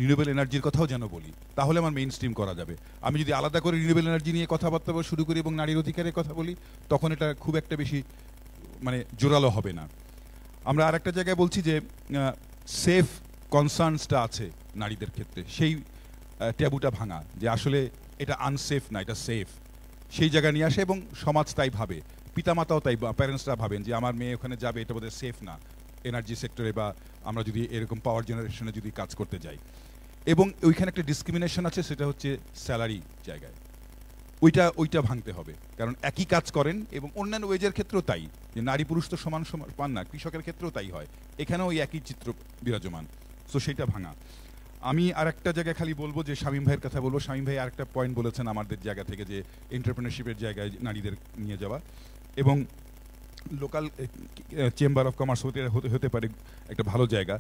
রিনিউয়েবল এনার্জির কথাও যেন বলি, তাহলে আমার মেইন স্ট্রিম করা যাবে। আমি যদি আলাদা করে রিনিউয়েবল এনার্জি নিয়ে কথাবার্তা শুরু করি এবং নারীর অধিকারের কথা বলি, তখন এটা খুব একটা বেশি মানে জোরালো হবে না। আমরা আর একটা জায়গায় বলছি যে সেফ কনসার্নসটা আছে নারীদের ক্ষেত্রে, সেই ট্যাবুটা ভাঙা, যে আসলে এটা আনসেফ না, এটা সেফ, সেই জায়গা নিয়ে আসে এবং সমাজ তাই ভাবে, পিতামাতাও তাই, প্যারেন্টসরা ভাবেন যে আমার মেয়ে ওখানে যাবে, এটা বোধহয় সেফ না এনার্জি সেক্টরে, বা আমরা যদি এরকম পাওয়ার জেনারেশনে যদি কাজ করতে যাই। এবং ওইখানে একটা ডিসক্রিমিনেশন আছে, সেটা হচ্ছে স্যালারি জায়গায়, ওইটা ভাঙতে হবে। কারণ একই কাজ করেন, এবং অন্যান্য ওয়েজের ক্ষেত্রেও তাই, যে নারী পুরুষ তো সমান সমান পান না, কৃষকের ক্ষেত্রেও তাই হয়, এখানেও ওই একই চিত্র বিরাজমান। সো সেইটা ভাঙা। আমি আর একটা জায়গায় খালি বলবো, যে শামীম ভাইয়ের কথা বলবো। শামীম ভাই আরেকটা পয়েন্ট বলেছেন আমাদের জায়গা থেকে, যে এন্টারপ্রেনারশিপের জায়গায় নারীদের নিয়ে যাওয়া, এবং লোকাল চেম্বার অফ কমার্স হতে পারে একটা ভালো জায়গা।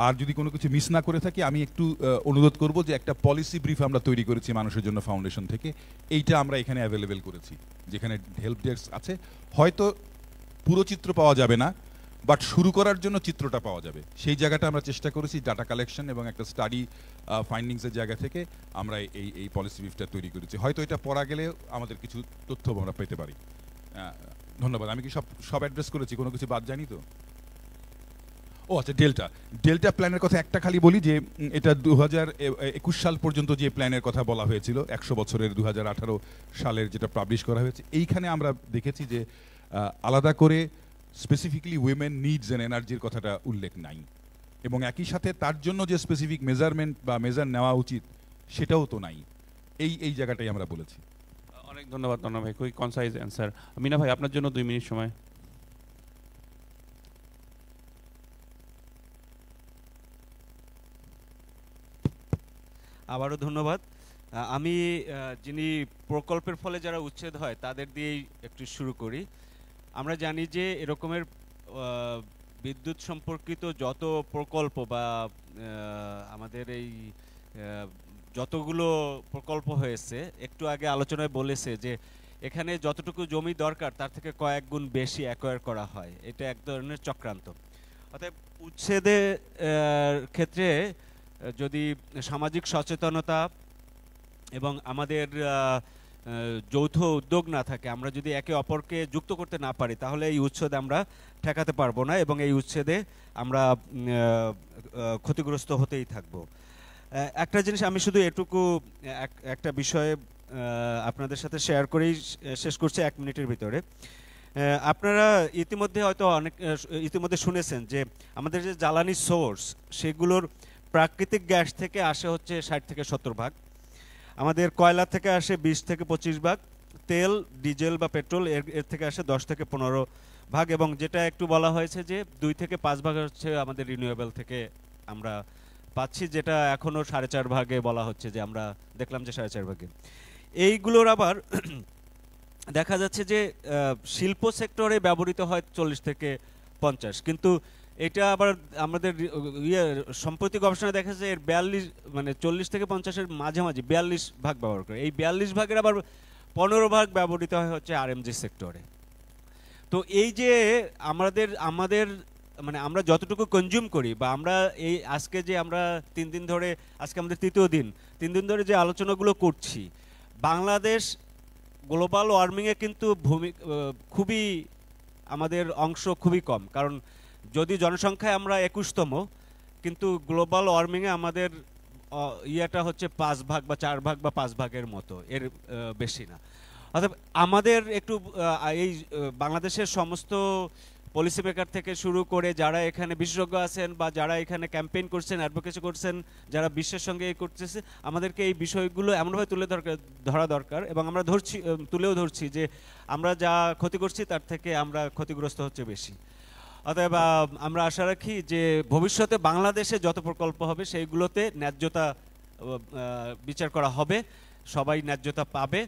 আর যদি কোনো কিছু মিস না করে থাকি আমি একটু অনুরোধ করব যে একটা পলিসি ব্রিফ আমরা তৈরি করেছি মানুষের জন্য ফাউন্ডেশন থেকে, এইটা আমরা এখানে অ্যাভেলেবেল করেছি, যেখানে হেল্প ডেস্ক আছে। হয়তো পুরো চিত্র পাওয়া যাবে না, বাট শুরু করার জন্য চিত্রটা পাওয়া যাবে। সেই জায়গাটা আমরা চেষ্টা করেছি ডাটা কালেকশন এবং একটা স্টাডি ফাইন্ডিংসের জায়গা থেকে আমরা এই পলিসি ব্রিফটা তৈরি করেছি। হয়তো এটা পড়া গেলে আমাদের কিছু তথ্য আমরা পেতে পারি। ধন্যবাদ। আমি কি সব অ্যাড্রেস করেছি, কোনো কিছু বাদ যায়নি তো? ও আচ্ছা, ডেল্টা প্ল্যানের কথা একটা খালি বলি যে এটা 2021 সাল পর্যন্ত যে প্ল্যানের কথা বলা হয়েছিল, 100 বছরের 2018 সালের যেটা পাবলিশ করা হয়েছে, এইখানে আমরা দেখেছি যে আলাদা করে স্পেসিফিকলি উইমেন নিডস অ্যান্ড এনার্জির কথাটা উল্লেখ নাই, এবং একই সাথে তার জন্য যে স্পেসিফিক মেজারমেন্ট বা মেজার নেওয়া উচিত সেটাও তো নাই। এই জায়গাটাই আমরা বলেছি। অনেক ধন্যবাদ তন্ময় ভাই, খুবই কনসাইজ অ্যান্সার। মিনা ভাই, আপনার জন্য 2 মিনিট সময়। আবারও ধন্যবাদ। আমি যিনি প্রকল্পের ফলে যারা উচ্ছেদ হয় তাদের দিয়েই একটু শুরু করি। আমরা জানি যে এরকমের বিদ্যুৎ সম্পর্কিত যত প্রকল্প বা আমাদের এই যতগুলো প্রকল্প হয়েছে, একটু আগে আলোচনায় বলেছে যে এখানে যতটুকু জমি দরকার তার থেকে কয়েক গুণ বেশি অ্যাকোয়ার করা হয়। এটা এক ধরনের চক্রান্ত। অতএব উচ্ছেদের ক্ষেত্রে যদি সামাজিক সচেতনতা এবং আমাদের যৌথ উদ্যোগ না থাকে, আমরা যদি একে অপরকে যুক্ত করতে না পারি, তাহলে এই উচ্ছেদ আমরা ঠেকাতে পারবো না এবং এই উচ্ছেদে আমরা ক্ষতিগ্রস্ত হতেই থাকবো। একটা জিনিস আমি শুধু এটুকু একটা বিষয়ে আপনাদের সাথে শেয়ার করেই শেষ করছি 1 মিনিটের ভিতরে। আপনারা ইতিমধ্যে শুনেছেন যে আমাদের যে জ্বালানি সোর্স, সেগুলোর প্রাকৃতিক গ্যাস থেকে আসে হচ্ছে 60 থেকে 70 ভাগ, আমাদের কয়লা থেকে আসে 20 থেকে 25 ভাগ, তেল, ডিজেল বা পেট্রোল এর থেকে আসে 10 থেকে 15 ভাগ, এবং যেটা একটু বলা হয়েছে যে 2 থেকে 5 ভাগ হচ্ছে আমাদের রিনিউয়েবল থেকে আমরা পাচ্ছি, যেটা এখনো 4.5 ভাগে বলা হচ্ছে, যে আমরা দেখলাম যে 4.5 ভাগে। এইগুলোর আবার দেখা যাচ্ছে যে শিল্প সেক্টরে ব্যবহৃত হয় 40 থেকে 50, কিন্তু এটা আবার আমাদের সম্প্রতি গবেষণায় দেখা যাচ্ছে এর 42 মানে 40 থেকে 50-এর মাঝামাঝি 42 ভাগ ব্যবহার করে। এই 42 ভাগের আবার 15 ভাগ ব্যবহৃত হয় হচ্ছে আরএমজি সেক্টরে। তো এই যে আমাদের মানে আমরা যতটুকু কনজিউম করি, বা আমরা এই আজকে যে আমরা 3 দিন ধরে, আজকে আমাদের 3য় দিন, 3 দিন ধরে যে আলোচনাগুলো করছি, বাংলাদেশ গ্লোবাল ওয়ার্মিংয়ে কিন্তু খুবই আমাদের অংশ খুবই কম। কারণ যদি জনসংখ্যায় আমরা 21তম, কিন্তু গ্লোবাল ওয়ার্মিংয়ে আমাদের ইয়েটা হচ্ছে 5 ভাগ বা 4 ভাগ বা 5 ভাগের মতো, এর বেশি না। অর্থাৎ আমাদের একটু এই বাংলাদেশের সমস্ত পলিসি মেকার থেকে শুরু করে যারা এখানে বিশেষজ্ঞ আছেন বা যারা এখানে ক্যাম্পেইন করছেন, অ্যাডভোকেসি করছেন, যারা বিশ্বের সঙ্গে এই করতেছে, আমাদেরকে এই বিষয়গুলো এমনভাবে তুলে ধরা দরকার, এবং আমরা তুলেও ধরছি যে আমরা যা ক্ষতি করছি তার থেকে আমরা ক্ষতিগ্রস্ত হচ্ছে বেশি। অতএব আমরা আশা রাখি যে ভবিষ্যতে বাংলাদেশে যত প্রকল্প হবে সেইগুলোতে ন্যায্যতা বিচার করা হবে, সবাই ন্যায্যতা পাবে।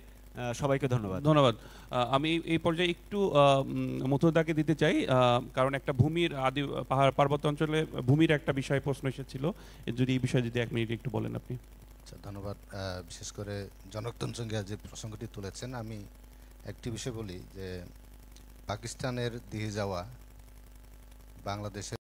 সবাইকে ধন্যবাদ। ধন্যবাদ। আমি এই পর্যায়ে একটু মথুরদাকে দিতে চাই, কারণ একটা ভূমির পাহাড় পার্বত্য অঞ্চলে ভূমির একটা বিষয় প্রশ্ন এসেছিল, যদি এই বিষয়ে যদি 1 মিনিট একটু বলেন আপনি। আচ্ছা, ধন্যবাদ। বিশেষ করে জনকতন সঙ্গে যে প্রসঙ্গটি তুলেছেন, আমি একটি বিষয় বলি যে পাকিস্তানের দিকে যাওয়া বাংলাদেশের